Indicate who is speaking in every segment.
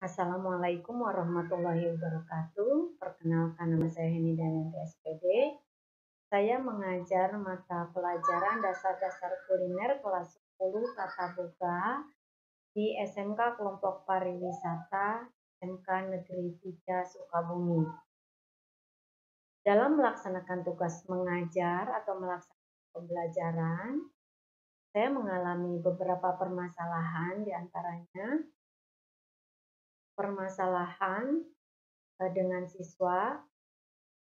Speaker 1: Assalamualaikum warahmatullahi wabarakatuh. Perkenalkan, nama saya Heni Dayanti SPD. Saya mengajar mata pelajaran dasar-dasar kuliner kelas 10 Tata Boga di SMK Kelompok Pariwisata SMK Negeri 3 Sukabumi. Dalam melaksanakan tugas mengajar atau melaksanakan pembelajaran, saya mengalami beberapa permasalahan, di antaranya permasalahan dengan siswa,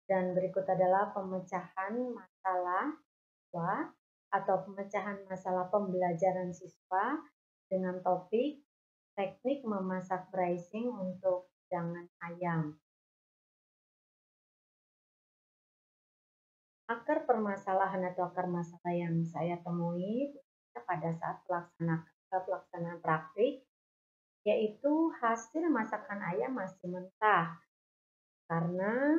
Speaker 1: dan berikut adalah pemecahan masalah siswa atau pemecahan masalah pembelajaran siswa dengan topik teknik memasak braising untuk hidangan ayam. Akar permasalahan atau akar masalah yang saya temui pada saat pelaksanaan praktik, yaitu hasil masakan ayam masih mentah karena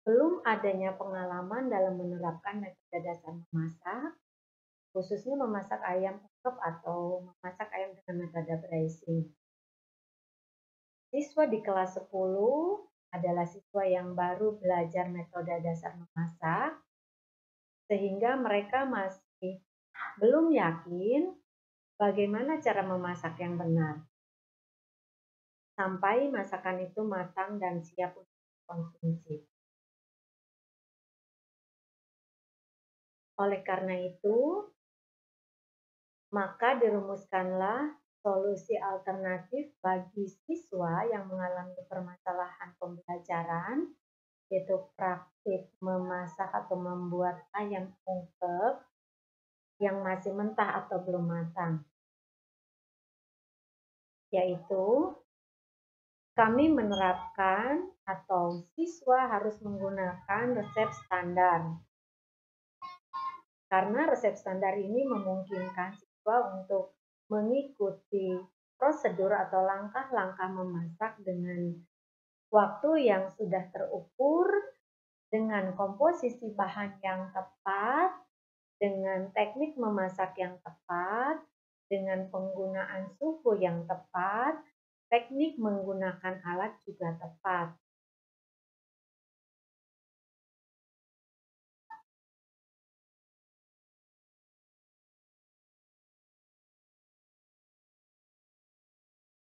Speaker 1: belum adanya pengalaman dalam menerapkan metode dasar memasak, khususnya memasak ayam ungkep atau memasak ayam dengan metode braising. Siswa di kelas 10 adalah siswa yang baru belajar metode dasar memasak, sehingga mereka masih belum yakin bagaimana cara memasak yang benar, sampai masakan itu matang dan siap untuk dikonsumsi. Oleh karena itu, maka dirumuskanlah solusi alternatif bagi siswa yang mengalami permasalahan pembelajaran, yaitu praktik memasak atau membuat ayam ungkep yang masih mentah atau belum matang. Yaitu, kami menerapkan atau siswa harus menggunakan resep standar. Karena resep standar ini memungkinkan siswa untuk mengikuti prosedur atau langkah-langkah memasak dengan waktu yang sudah terukur, dengan komposisi bahan yang tepat, dengan teknik memasak yang tepat, dengan penggunaan suhu yang tepat, teknik menggunakan alat juga tepat.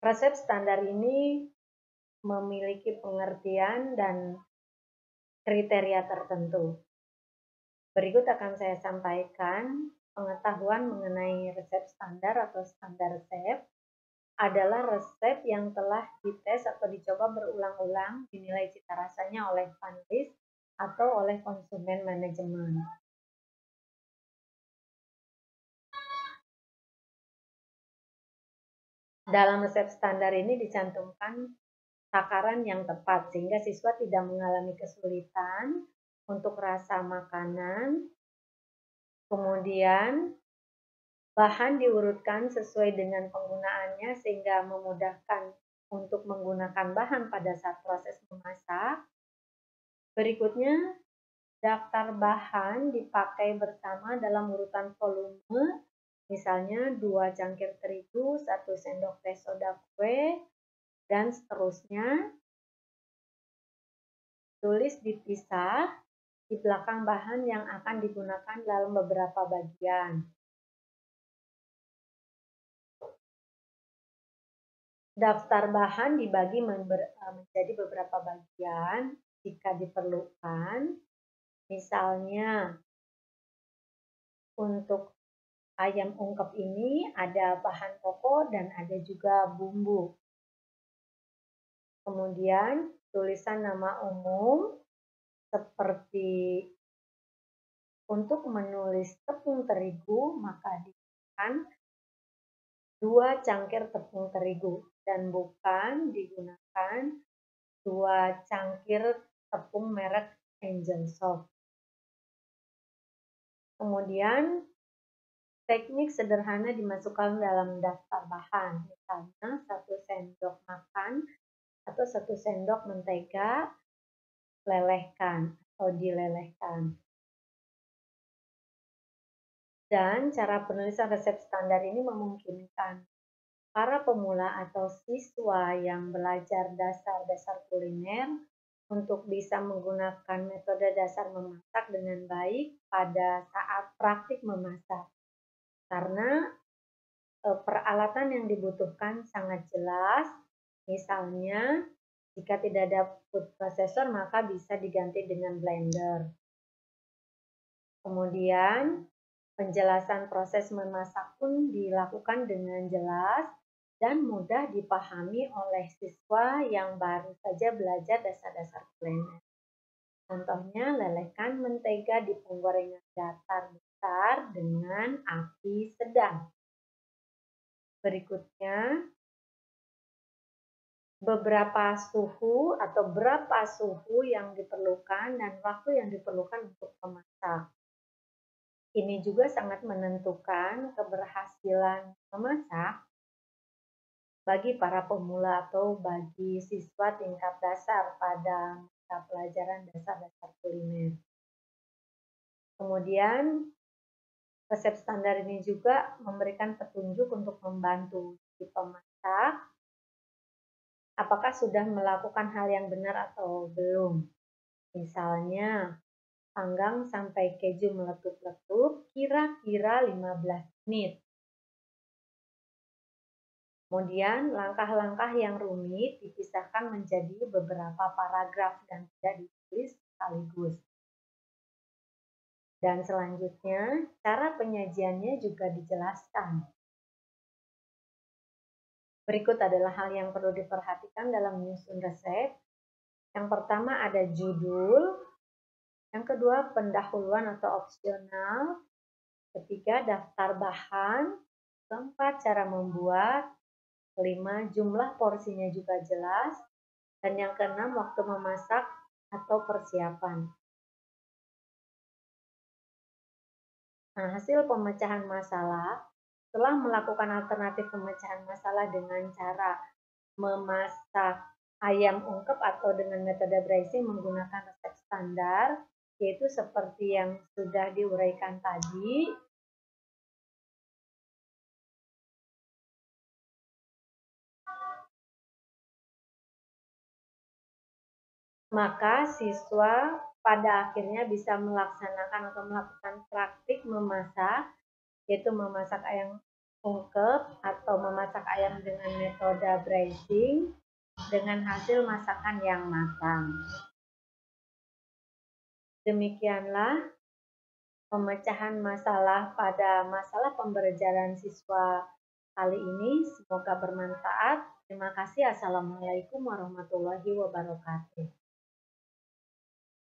Speaker 1: Resep standar ini memiliki pengertian dan kriteria tertentu. Berikut akan saya sampaikan pengetahuan mengenai resep standar atau standar resep adalah resep yang telah dites atau dicoba berulang-ulang, dinilai cita rasanya oleh panelis atau oleh konsumen manajemen. Dalam resep standar ini dicantumkan takaran yang tepat sehingga siswa tidak mengalami kesulitan untuk rasa makanan. Kemudian bahan diurutkan sesuai dengan penggunaannya sehingga memudahkan untuk menggunakan bahan pada saat proses memasak. Berikutnya, daftar bahan dipakai bersama dalam urutan volume, misalnya 2 cangkir terigu, 1 sendok teh soda kue, dan seterusnya. Tulis dipisah di belakang bahan yang akan digunakan dalam beberapa bagian. Daftar bahan dibagi menjadi beberapa bagian jika diperlukan. Misalnya, untuk ayam ungkep ini ada bahan pokok dan ada juga bumbu. Kemudian, tulisan nama umum seperti untuk menulis tepung terigu, maka digunakan 2 cangkir tepung terigu dan bukan digunakan 2 cangkir tepung merek Angel Soft. Kemudian, teknik sederhana dimasukkan dalam daftar bahan, misalnya 1 sendok makan atau 1 sendok mentega lelehkan atau dilelehkan. Dan cara penulisan resep standar ini memungkinkan para pemula atau siswa yang belajar dasar-dasar kuliner untuk bisa menggunakan metode dasar memasak dengan baik pada saat praktik memasak. Karena peralatan yang dibutuhkan sangat jelas, misalnya jika tidak ada food processor maka bisa diganti dengan blender. Kemudian penjelasan proses memasak pun dilakukan dengan jelas dan mudah dipahami oleh siswa yang baru saja belajar dasar-dasar kuliner. Contohnya, lelehkan mentega di penggorengan datar besar dengan api sedang. Berikutnya, berapa suhu yang diperlukan dan waktu yang diperlukan untuk memasak. Ini juga sangat menentukan keberhasilan memasak bagi para pemula atau bagi siswa tingkat dasar pada mata pelajaran dasar-dasar kuliner. Kemudian, resep standar ini juga memberikan petunjuk untuk membantu si pemasak apakah sudah melakukan hal yang benar atau belum. Misalnya, panggang sampai keju meletup-letup kira-kira 15 menit. Kemudian, langkah-langkah yang rumit dipisahkan menjadi beberapa paragraf dan tidak ditulis sekaligus. Dan selanjutnya, cara penyajiannya juga dijelaskan. Berikut adalah hal yang perlu diperhatikan dalam menyusun resep. Yang pertama ada judul, yang kedua pendahuluan atau opsional, ketiga daftar bahan, keempat cara membuat, kelima jumlah porsinya juga jelas, dan yang keenam waktu memasak atau persiapan. Nah, hasil pemecahan masalah, setelah melakukan alternatif pemecahan masalah dengan cara memasak ayam ungkep atau dengan metode braising menggunakan resep standar, yaitu seperti yang sudah diuraikan tadi. Maka siswa pada akhirnya bisa melaksanakan atau melakukan praktik memasak, yaitu memasak ayam ungkep atau memasak ayam dengan metode braising dengan hasil masakan yang matang. Demikianlah pemecahan masalah pada masalah pembelajaran siswa kali ini. Semoga bermanfaat. Terima kasih. Assalamualaikum warahmatullahi wabarakatuh.